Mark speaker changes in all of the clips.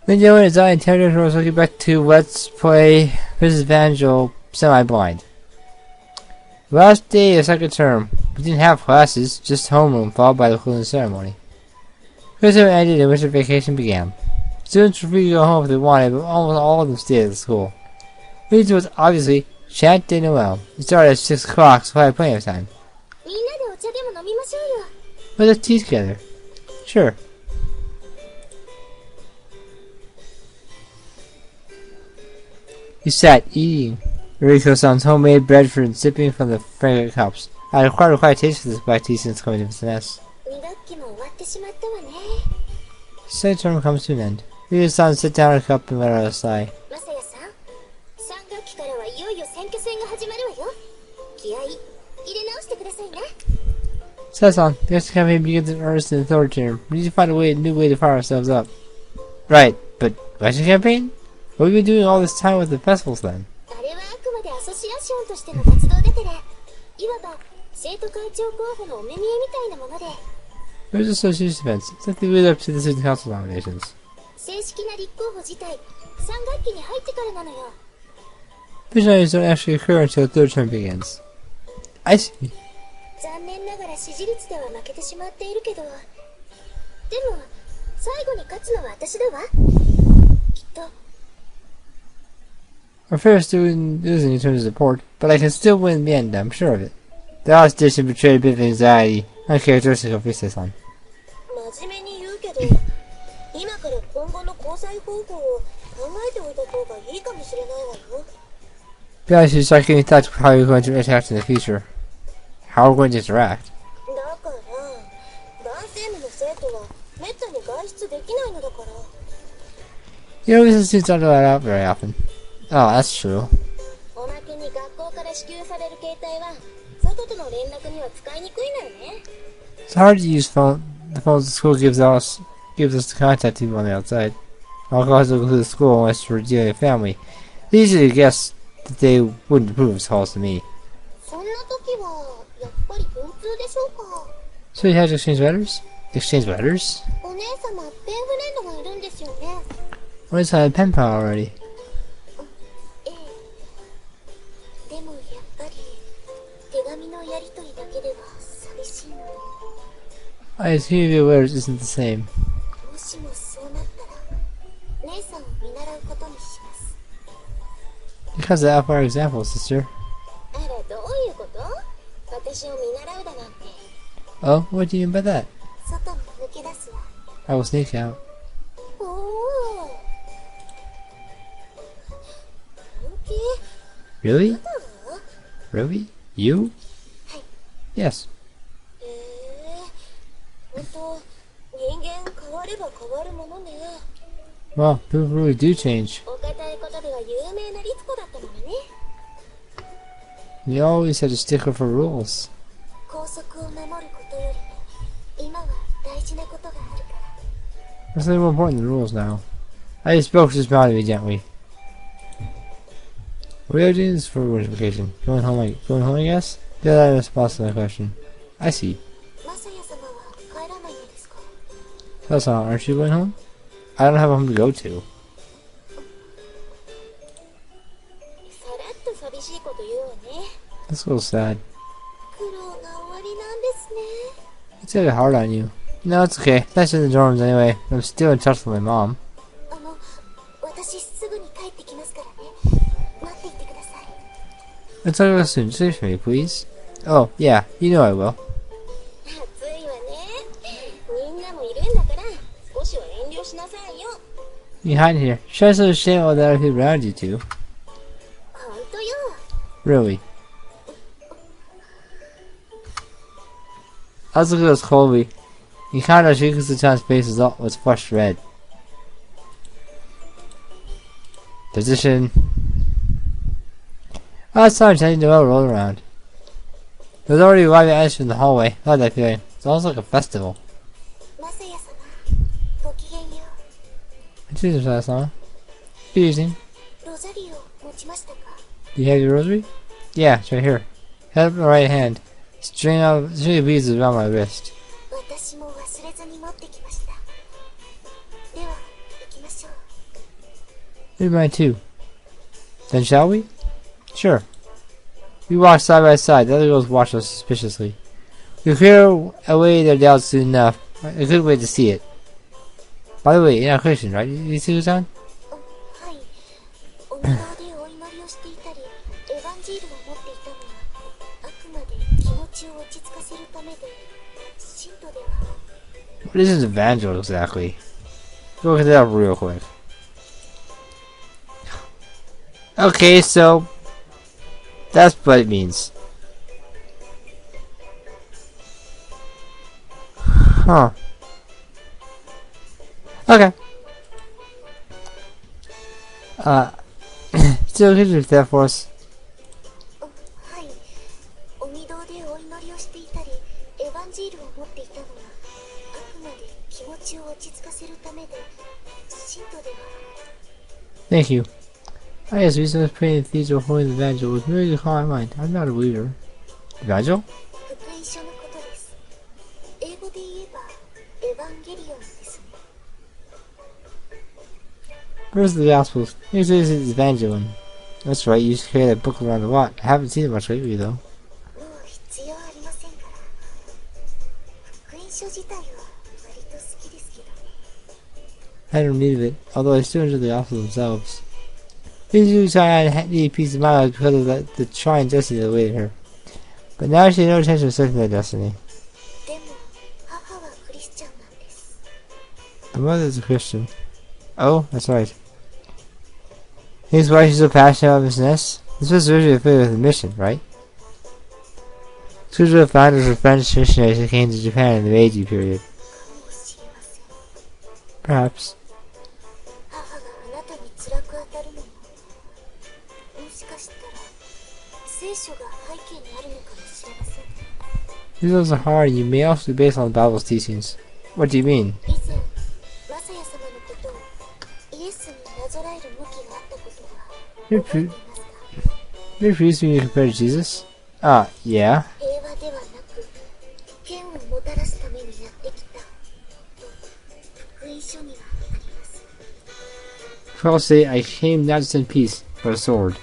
Speaker 1: Window and design territories looking back to Let's Play Mrs. Evangile semi-blind. Last day of second term. We didn't have classes, just homeroom followed by the closing ceremony. Christmas ended and winter vacation began. Students were free to go home if they wanted, but almost all of them stayed at the school. The reason was obviously Chant and Noel. It started at 6 o'clock, so I had plenty of time. Let's have tea together. Sure. He sat, eating Riko-san's homemade bread and sipping from the fragrant cups. I had acquired quite a taste for this black tea since coming to SNS. Second term comes to an end. Riko-san sit down a cup and let out a sigh. Sasan, the next campaign begins in earnest in the third term. We need to find a new way to fire ourselves up. Right, but election campaign? What have we been doing all this time with the festivals then? There's association events. It's like the lead up to the student council nominations. Visionaries don't actually occur until the third term begins. I see. Our favorite student losing in terms of support, but I can still win in the end, I'm sure of it. The last edition betrayed a bit of anxiety, uncharacteristic of Risa-san. Perhaps you start getting thoughts of how you're going to interact in the future. How we're going to interact. You know, these students don't go out very often. Oh, that's true. It's hard to use the phones the school gives us to contact people on the outside. All calls will go to the school unless we're dealing with family. They usually guess that they wouldn't approve of calls to me. So you had to exchange letters? Exchange letters? I just had a pen pal already. I assume your letters isn't the same. Because of that for example, sister. Oh, what do you mean by that? I will sneak out. Really? Really? You? Yes. Well, people really do change. You always had to stick up for rules. There's something more important than rules now. I just spoke to this bound me gently. What are you doing this for winter vacation? Going home, I guess? Yeah, that is response to my question. I see. Sasan, aren't you going home? I don't have a home to go to. That's a little sad. It's getting hard on you. No, it's okay. It's nice in the dorms anyway. I'm still in touch with my mom. Let's talk about soon. Just for me, please. Oh, yeah. You know I will. You hide here. Try to understand all the other people around you too. Really? I was looking at this Colby. You kind of shakes the child's face was flushed red. Position. Oh, it's time to roll around. There's already a live ash in the hallway. I love that feeling. It's almost like a festival. Excuse me, Sasan. Good evening. Do you have your rosary? Yeah, it's right here. Head up my right hand. String of beads around my wrist. We mind too. Then shall we? Sure. We walk side by side. The other girls watch us suspiciously. We clear away their doubts soon enough. A good way to see it. By the way, you're not Christian, right? You see who's on? What is this Evangile exactly? Go look it up real quick. Okay, so that's what it means. Huh. Okay. Still, could you repeat that for us? Thank you. I guess the reason I was praying in the cathedral holding the Evangile was merely to calm my mind. I'm not a believer. Evangile? Where's the Gospels? Here's the Evangile. That's right, you used to carry that book around a lot. I haven't seen it much lately, though. I don't need it, although I still enjoy the Gospels themselves. These two try to need a piece of my life because of the trying destiny that awaited her. But now she had no intention of accepting that destiny. The mother is a Christian. Oh, that's right. Here's why she's so passionate about Miss Ness. This was originally affiliated with the mission, right? Two of the founders were French missionaries who came to Japan in the Meiji period. Perhaps. These ones are hard and you may also be based on the Bible's teachings. What do you mean? You're refusing me to compare to Jesus? Yeah. Paul say, I came not to send peace, but a sword.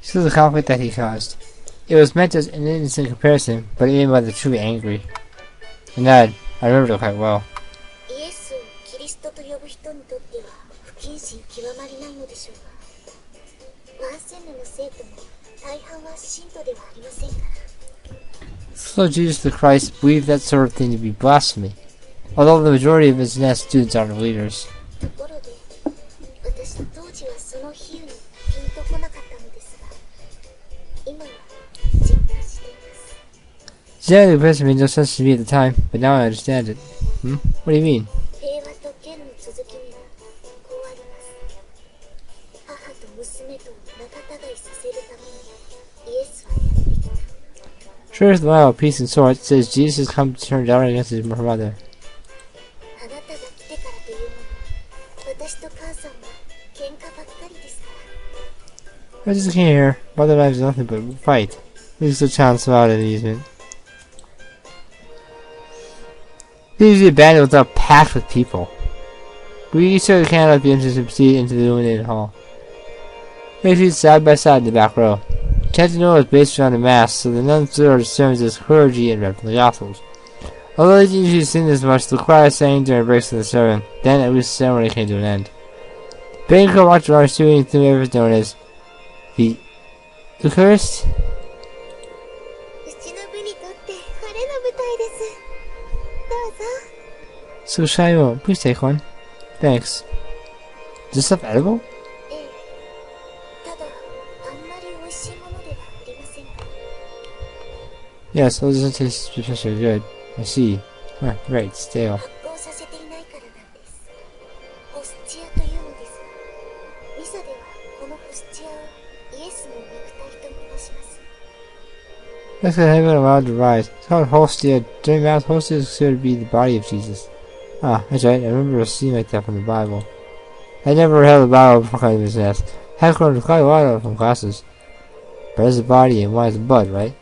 Speaker 1: This is the conflict that he caused. It was meant as an innocent comparison, but it made my mother truly angry. And Dad, I remember it quite well. So Jesus the Christ believed that sort of thing to be blasphemy, although the majority of his Ness students aren't leaders. Generally, the person made no sense to me at the time, but now I understand it. What do you mean? Sure as the Bible, peace and sword, says Jesus has come to turn down against his mother. I just came here. Mother and I have nothing but fight. This is a chance about amusement. Usually abandoned without packed with people. We each took a candle at the entrance and proceeded into the illuminated hall. We seated side by side in the back row. Chant and Noel was based around the Mass, so the nuns observed sermons as clergy and read from the Gospels. Although they didn't usually sing as much, the choir sang during breaks in the sermon. Then at least the ceremony came to an end. Baker watched around doing whatever is known as the Eucharist. So Shiloh, please take one. Thanks. Is this stuff edible? Yes, those doesn't taste especially good. I see. Right, stale. That's what heaven allowed to rise. It's called Hostia. During Mass, Hostia is considered to be the body of Jesus. That's right. I remember a scene like that from the Bible. I never held the Bible before coming to this Mass. I have learned quite a lot of it from classes. Breast is the body and wine is the blood, right?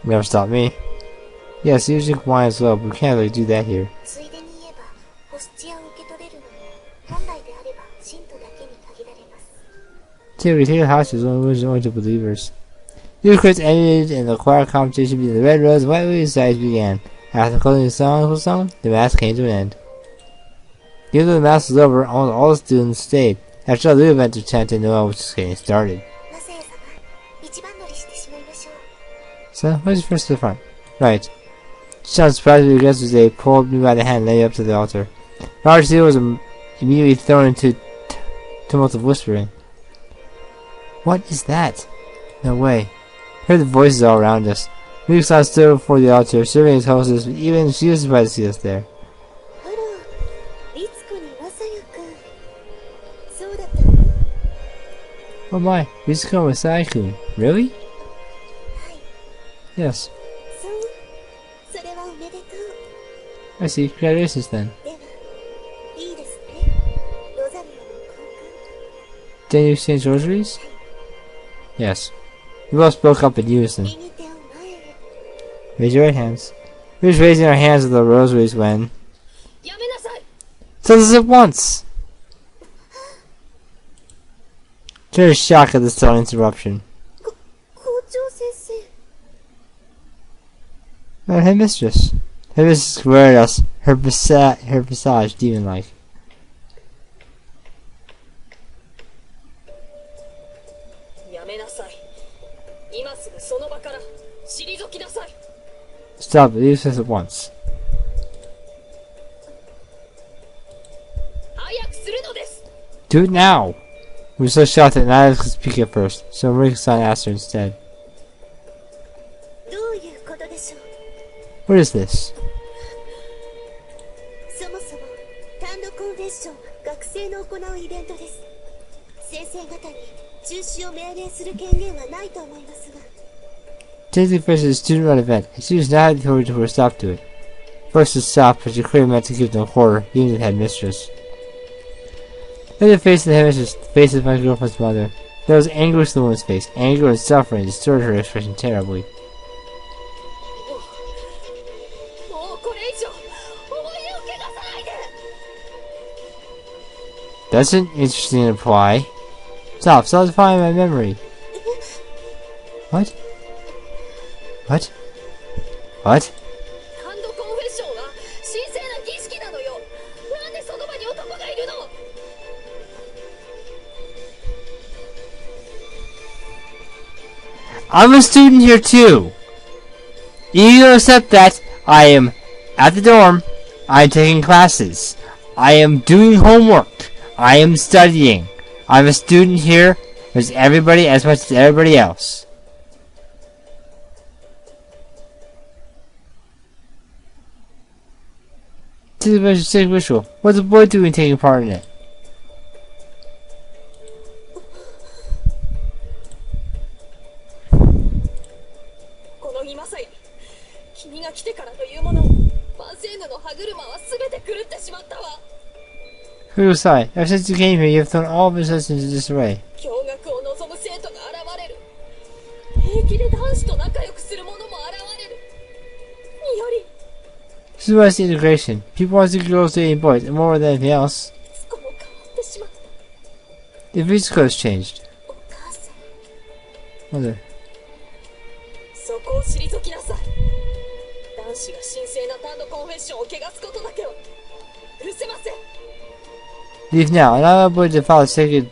Speaker 1: Never stop me. Yes, you drink wine as well, but we can't really do that here. Typically, take the hostage only to believers. Eucharist ended and the choir competition between the Red Rose and White Lily sides began. After the closing song was sung, the Mass came to an end. Even though the Mass was over, almost all the students stayed. After the event of Chant and Noel was just getting started. So, where's the first to the front? Right. Chant surprised me because they pulled me by the hand and led me up to the altar. Large seal was immediately thrown into tumult of whispering. What is that? No way. I heard the voices all around us. Miyuki-san stood before the altar, serving his hostess, but even she was surprised to see us there. Oh my, Ritsuko Masai-kun. Really? Yes. I see. Congratulations then. Did you exchange rosaries? Yes. We both spoke up in unison. Raise your right hands. We were raising our hands with the rosaries when... Tell us at once! She was shocked at the sudden interruption. Oh, headmistress. Headmistress glared at us, her visage demon-like. Stop it, leave us at once. Do it now! We were so shocked that neither could speak at first, so Miyuki-san asked her instead. What is this? Technically, first is a student-run event, and students now have the authority to put a stop to it. First to stop, but you clearly meant to give them horror, even to the headmistress. Then the face of the headmistress, the face of my girlfriend's mother. There was anguish in the woman's face. Anger and suffering distorted her expression terribly. That's an interesting reply. Stop solidifying my memory. What? What? What? I'm a student here too. You don't accept that. I am at the dorm. I'm taking classes. I am doing homework. I am studying. I'm a student here as everybody, as much as everybody else. This is a sick ritual. What's the boy doing taking part in it? Kurosai, ever since you came here, you have thrown all of his lessons into disarray. This is why it's integration. People want to see girls dating boys, and more than anything else. The Ritsuko has changed. Mother. Leave now, and I will to follow sacred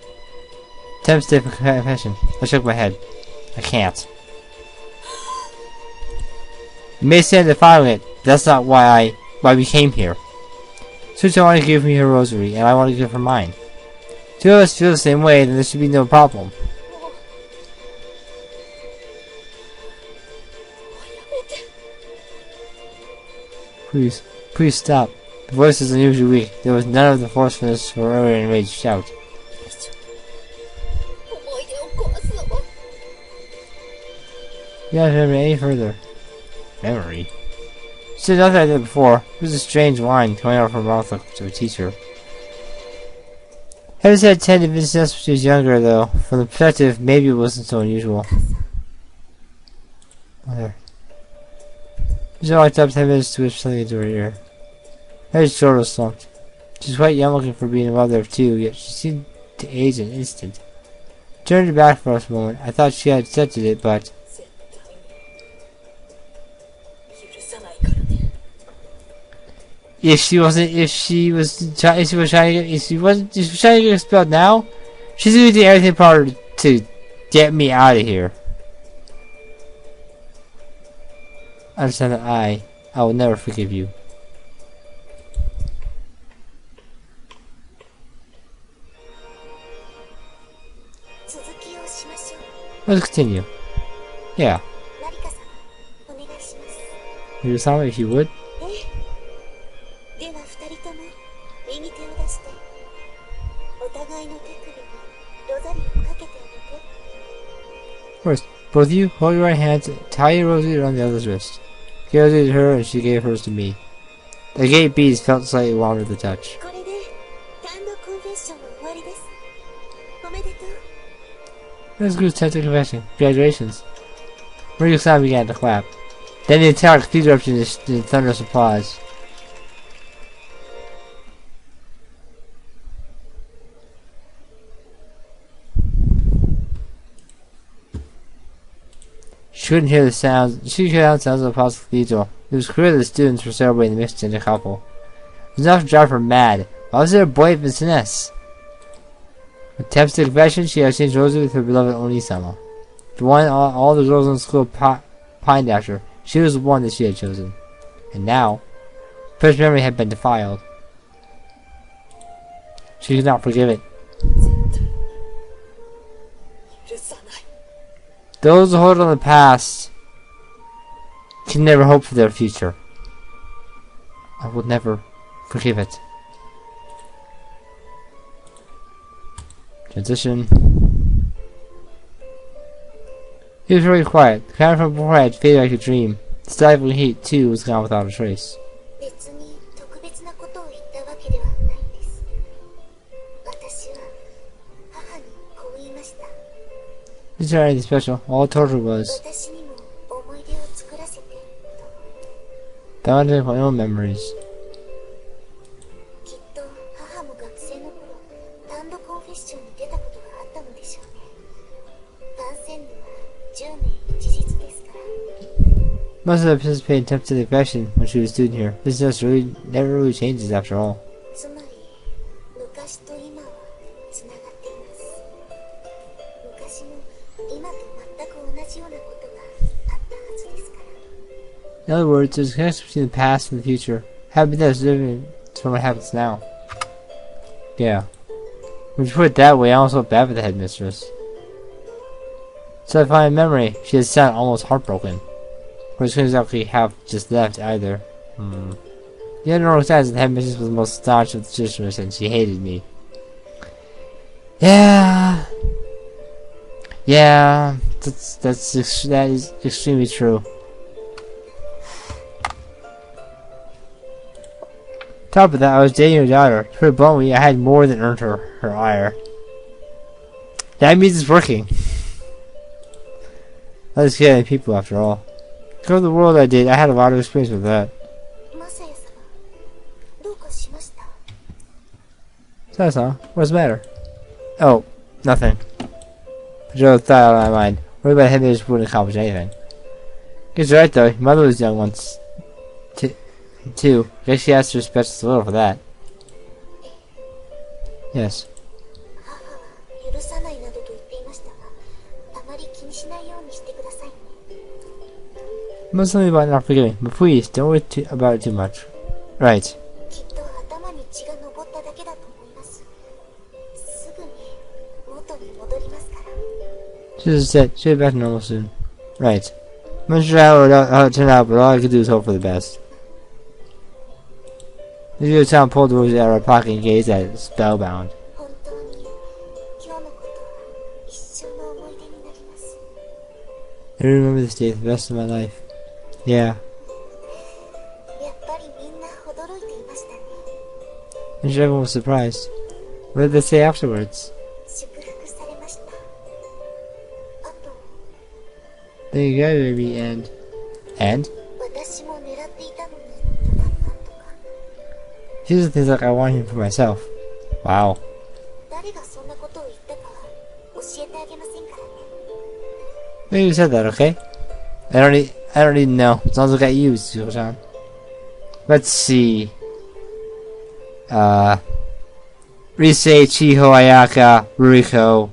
Speaker 1: 10th step of confession. I shook my head. I can't. You may stand to follow it, but that's not why we came here. Sucha wanted to give me her rosary, and I want to give her mine. Two of us feel the same way, then there should be no problem. Please, please stop. The voice was unusually weak. There was none of the forcefulness for earlier enraged shout. You don't remember any further. Memory? She said nothing like that before. It was a strange whine coming out of her mouth like to a teacher. Heaven said Ted had been since she was younger, though. From the perspective, maybe it wasn't so unusual. There. She walked up 10 minutes to whisper something into her ear. Mary's shoulder was slumped. She was quite young looking for being a mother of two, yet she seemed to age in an instant. I turned her back for a moment. I thought she had accepted it, but... If she was trying to get expelled now, she's gonna do everything part to get me out of here. Understand that I will never forgive you. Let's continue. Yeah. You sound if you would. First, both of you hold your right hands, tie your rosary around the other's wrist. He rosary to her and she gave hers to me. The gate beads felt slightly warmer to the touch. Let's go to Chant confession. Congratulations. Mario-san began to clap. Then the entire cathedral erupted in thunderous applause. She couldn't hear the sounds. She could hear the sounds of the Apostles' Cathedral. It was clear that the students were celebrating the mixed in a couple. It was enough to drive her mad. Why was there a boy of Vincennes? With attempts to confession, she exchanged roses with her beloved Oni-sama. The one all the girls in school pined after. She was the one that she had chosen. And now, Fred's memory had been defiled. She could not forgive it. Those who hold on the past can never hope for their future. I will never forgive it. Transition. He was very quiet. The cloud from before had faded like a dream. The stifling heat, too, was gone without a trace. This is anything special. All I told her was founded my own memories. Most of the participated in attempts at confession when she was a student here. This just never really changes after all. In other words, there's a connection between the past and the future. Happiness is different from what happens now. Yeah. When you put it that way, I almost felt bad for the headmistress. So I find memory, she had sounded almost heartbroken. Or she couldn't exactly have just left either. The other normal signs that the headmistress was the most staunch of the sisters and she hated me. Yeah. Yeah. That is extremely true. Top of that, I was dating her daughter. To put it bluntly, I had more than earned her ire. That means it's working. I was getting people after all. Go to the world I did, I had a lot of experience with that. Saya-san, what's the matter? Oh, nothing. Joe thought out of my mind. Worried about him, just wouldn't accomplish anything. Guess you're right though, your mother was young once. Too. Guess she has to respect us a little for that. Yes. Most something about not forgiving, but please don't worry about it too much. Right. She just said she'll be back to normal soon. Right. I'm not sure how it turned out, but all I could do is hope for the best. The Zero Town pulled the rosary out of her pocket and gazed at it, spellbound. I remember this day for the rest of my life. Yeah. And everyone was surprised. What did they say afterwards? There you go, baby, and? These are things like I want him for myself. Wow. Maybe you said that, okay? I don't need to know. As long as I got you, Susan. Let's see. Rise, Chiho, Ayaka, Ruriko.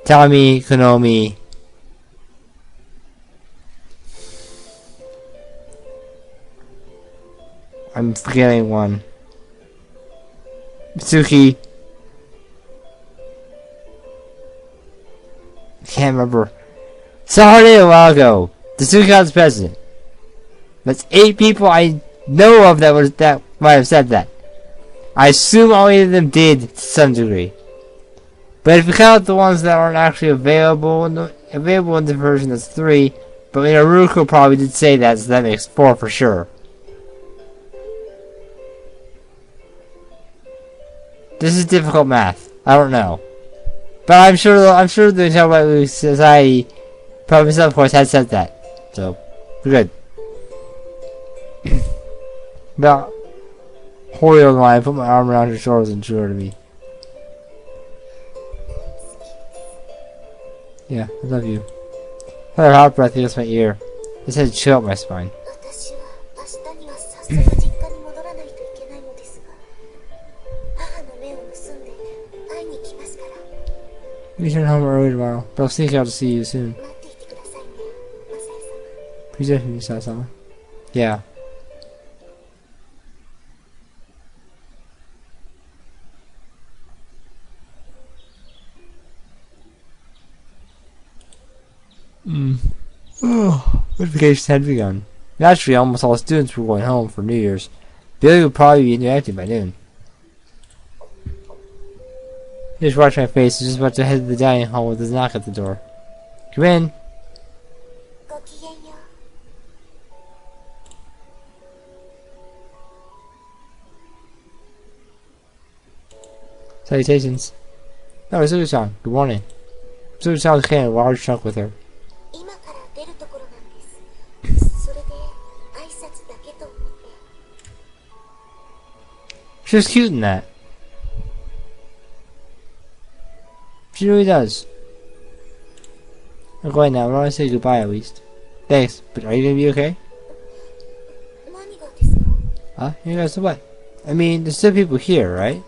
Speaker 1: Tami, Konomi. I'm forgetting one. Mitsuki. Can't remember. Saw her a while ago. The Suki's president. That's 8 people I know of that might have said that. I assume all 8 of them did to some degree. But if you count the ones that aren't actually available in the version, that's 3. But Ruko probably did say that, so that makes 4 for sure. This is difficult math. I don't know. But I'm sure the entire society, probably some of course, had said that. So, we're good. About Horio and I put my arm around her shoulders and drew her to me. Yeah, I love you. Her hot breath against my ear. This had to chill up my spine. We return home early tomorrow, but I'll sneak out to see you soon. Please don't you saw someone. Yeah. Oh, vacation had begun. Naturally, almost all students were going home for New Year's. Billy would probably be interacting by noon. He just watched my face. He's just about to head to the dining hall with his knock at the door. Come in. Salutations. Oh, it's Sugi-chan. Good morning. Sugi-chan was carrying a large trunk with her. She was cute in that. She really does. I'm going now. I want to say goodbye at least. Thanks, but are you gonna be okay? Huh? You guys what? I mean, there's still people here, right?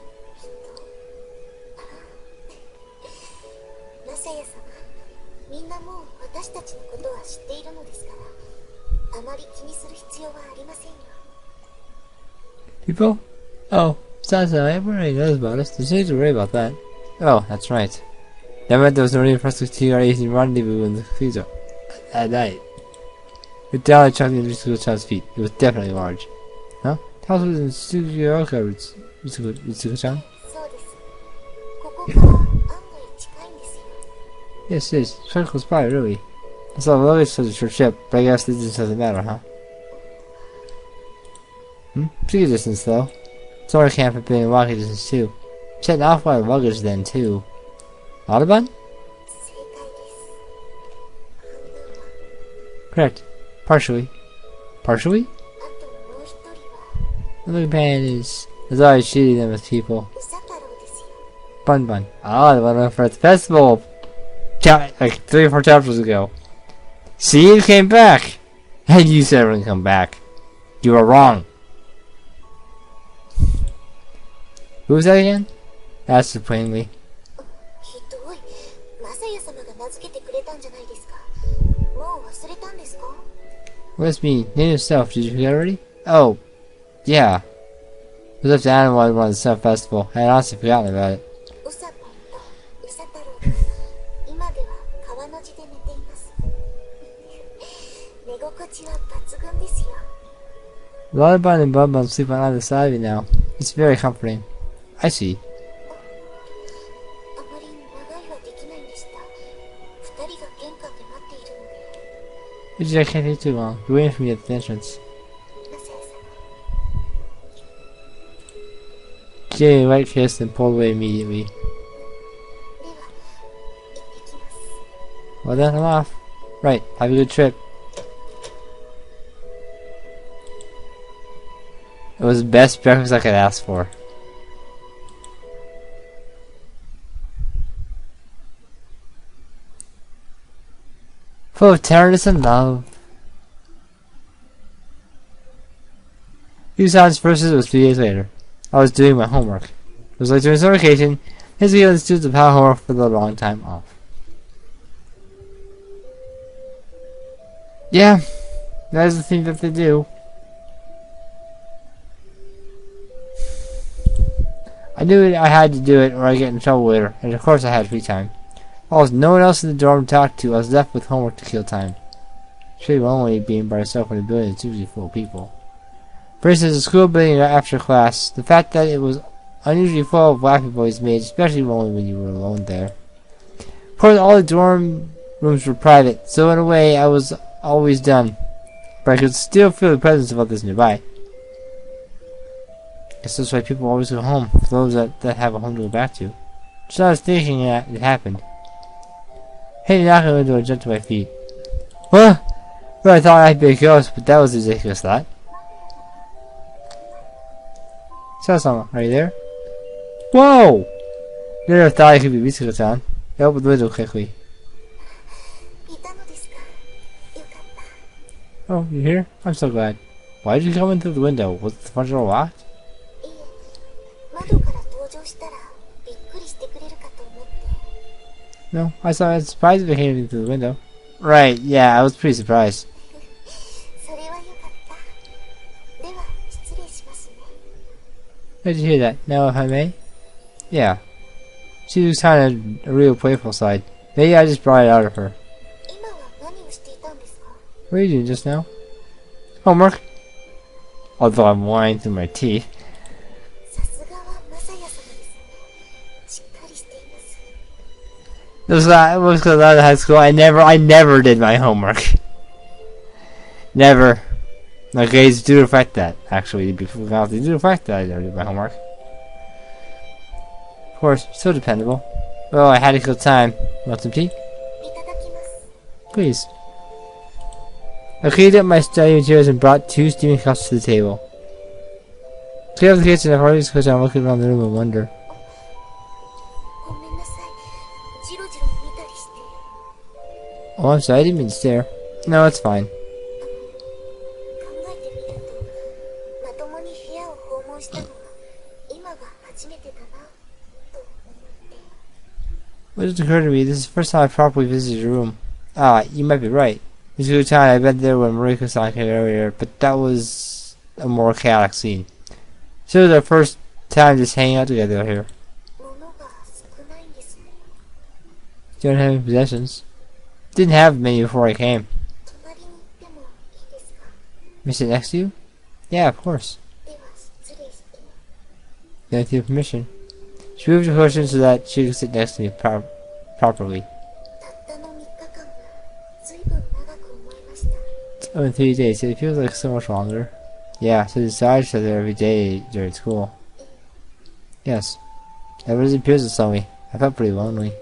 Speaker 1: People? Oh, Sasa, everyone already knows about us. There's no need to worry about that. Oh, that's right. That meant there was no need for us to continue our evening rendezvous in the cathedral at night. With down chucking the Mitsuko-chan's feet. It was definitely large. Huh? The house was in Tsukioka, Mitsuko-chan? Yes, it is. It's quite close by, really. I saw the luggage such a short trip, but I guess the distance doesn't matter, huh? Pretty good distance, though. Sora camp had been in walking distance, too. Checked off my luggage then, too. Audubon? Correct. Partially. Partially? The little band is always shooting them with people. Bun Bun. Ah, the one for the festival. Like 3 or 4 chapters ago. See, you came back! And you said it wouldn't come back. You were wrong. Who was that again? Asked her plainly. What does it mean? Name yourself. Did you forget already? Oh, yeah. It was up to Animal at the Sun Festival. I had honestly forgotten about it. Lullaby and Bun Bun sleep on either side of you now. It's very comforting. I see. I can't take too long. You're waiting for me at the entrance. She gave me a wet kiss and pulled away immediately. Well then, I'm off. Right, have a good trip. It was the best breakfast I could ask for. Full of tenderness and love. Yusan's first visit was 3 days later. I was doing my homework. It was like during summer vacation. His and students have had homework for the long time off. Yeah, that is the thing that they do. I knew I had to do it or I'd get in trouble later, and of course I had free time. While there was no one else in the dorm to talk to, I was left with homework to kill time. It's pretty lonely being by yourself when the building is usually full of people. For instance, the school building after class, the fact that it was unusually full of black people made it especially lonely when you were alone there. Of course, all the dorm rooms were private, so in a way I was always done, but I could still feel the presence of others nearby. Guess that's why people always go home, for those that have a home to go back to. So I was thinking that it happened. Hey, knock on the window and jumped to my feet. Well, I thought I'd be a ghost, but that was a ridiculous thought. Sama, are you there? Whoa! Never thought I could be Mitsuko-chan. I opened the window quickly. Oh, you here? I'm so glad. Why did you come in through the window? Was the front door locked? No, I saw it surprised if I came in through the window. Right, yeah, I was pretty surprised. Did you hear that? Now if I may? Yeah. She was kind of a real playful side. Maybe I just brought it out of her. What are you doing just now? Homework. Although I'm lying through my teeth. It was because I was out of high school. I never did my homework. Never. My grades do reflect that, actually. They do reflect that I never did my homework. Of course, so dependable. Well, I had to kill time. Want some tea? Please. I cleaned up my study materials and brought 2 steaming cups to the table. Clear up the kitchen and already switched on looking around the room in wonder. Oh, I'm sorry, I didn't mean to stare. No, it's fine. What just occurred to me, this is the first time I properly visited your room. Ah, you might be right. This was a time I been there when Mariko-san came earlier, but that was a more chaotic scene. So it was our first time just hanging out together here. You don't have any possessions. Didn't have many before I came. May I sit next to you? Yeah, of course. Thank you for permission. She moved her cushion so that she could sit next to me properly. Oh, in 3 days. It feels like so much longer. Yeah, so they saw each other every day during school. Yes. That really appears to tell me. I felt pretty lonely.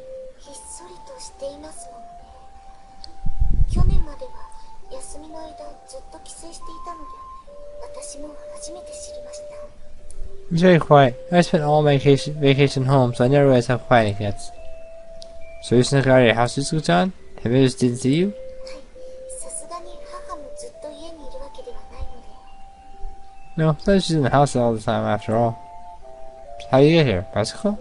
Speaker 1: It's very quiet. I spent all my vacation home, so I never realized how quiet it gets. So you snuck out of your house, Mitsuko-chan? Have I just didn't see you? No, I thought she's in the house all the time after all. How do you get here? Bicycle?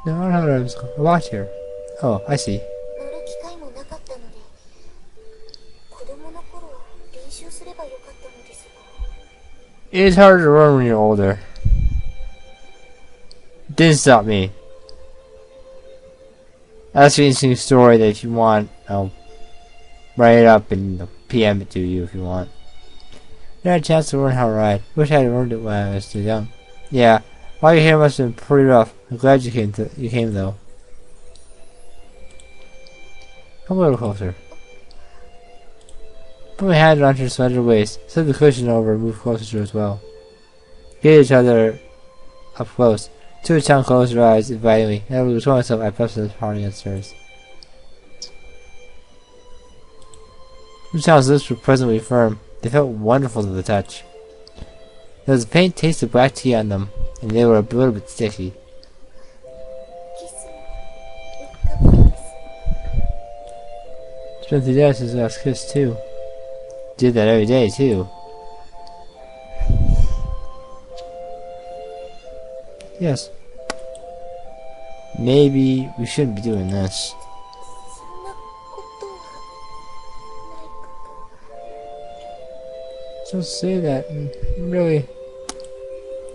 Speaker 1: No, I don't have a bicycle. I walked here. Oh, I see. It is harder to run when you're older. Didn't stop me. That's an interesting story that if you want, I'll write it up and PM it to you if you want. You had a chance to learn how to ride. Wish I had learned it when I was too young. Yeah, all your hair must have been pretty rough. I'm glad you came though. Come a little closer. Put my hand around her slender waist, slid the cushion over, and moved closer to her as well. Gaze each other up close. Chant closed her eyes invitingly, and able to control myself, I pressed her palm against hers. Chant's lips were pleasantly firm. They felt wonderful to the touch. There was a faint taste of black tea on them, and they were a little bit sticky. Spent the day since the last kiss, too. Did that every day, too. Yes. Maybe we shouldn't be doing this. Don't say that. Really.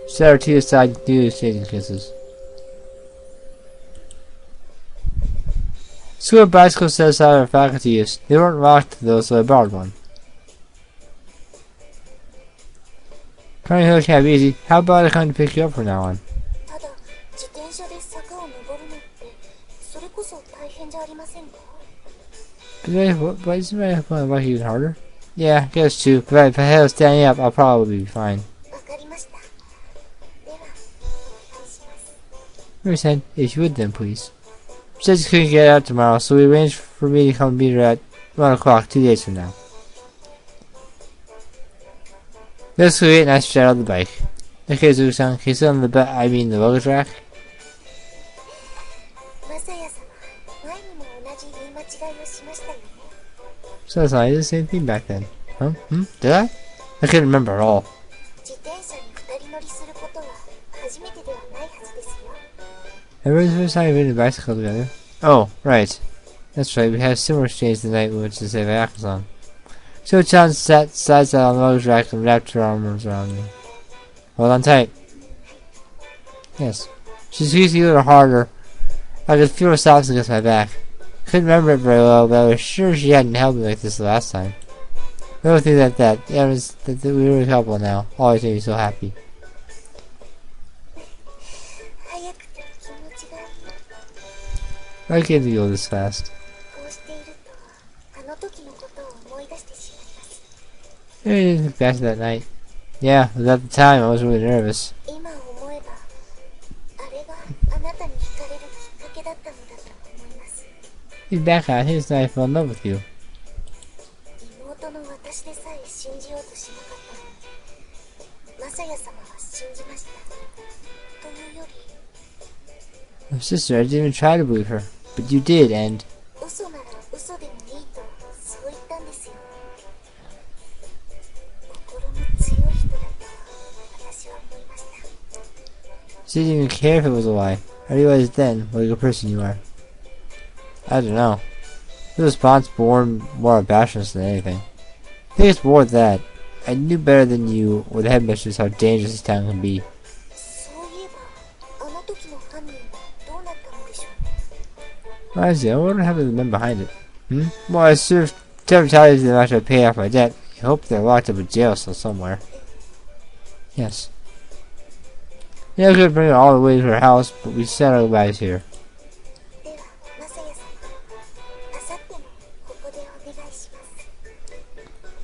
Speaker 1: Set our tea aside and do shaking kisses. School bicycles set aside our faculty use. They weren't locked though, so I borrowed one. Coming hill can't be easy. How about I come to pick you up from now on? But isn't my luck even harder? Yeah, I guess too. But if I had standing up, I'll probably be fine. Mary said, if you would then, please. She said she couldn't get out tomorrow, so we arranged for me to come meet her at 1 o'clock 2 days from now. Let's go and I straight out the bike. Okay, Zuko-san, can you sit on the the luggage rack? So that's not the same thing back then. Huh? Did I? I couldn't remember at all. Everyone's the first time we've ridden a bicycle together. Oh, right. That's right, we had a similar exchange the night we went to save Akasan. So Chant sat side on the luggage rack and wrapped her arms around me. Hold on tight. Yes. She squeezed me a little harder. I could feel her sobs against my back. Couldn't remember it very well, but I was sure she hadn't held me like this the last time. Little things like that. The evidence that we were a couple now always made me so happy. I can't deal this fast. I didn't think back to that night. Yeah, but at the time I was really nervous. Looking back on it, I think it's night I fell in love with you. My sister, I didn't even try to believe her. But you did, and... She didn't even care if it was a lie. I realized then what a good person you are. I don't know. The response born more of bashfulness than anything. I think it's more that. I knew better than you or the headmistress how dangerous this town can be. Honestly, I wonder how the men behind it. Well, I served 10 battalions after I paid off my debt. I hope they're locked up in jail still somewhere. Yes. Yeah, I could bring her all the way to her house, but we said our goodbyes here.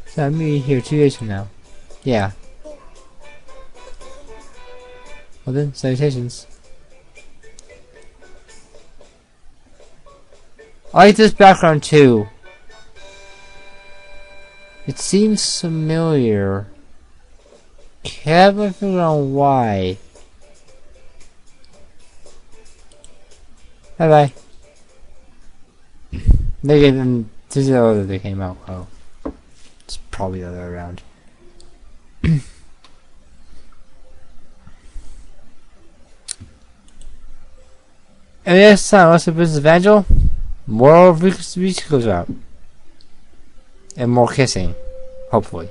Speaker 1: So I'm meeting here 2 days from now. Yeah. Well then, salutations. I like this background too. It seems familiar. Can't figure out why. Bye bye. They didn't. This is the order they came out. Oh, it's probably the other way around. And next time, what's the business, Evangile? More reach goes out. And more kissing. Hopefully.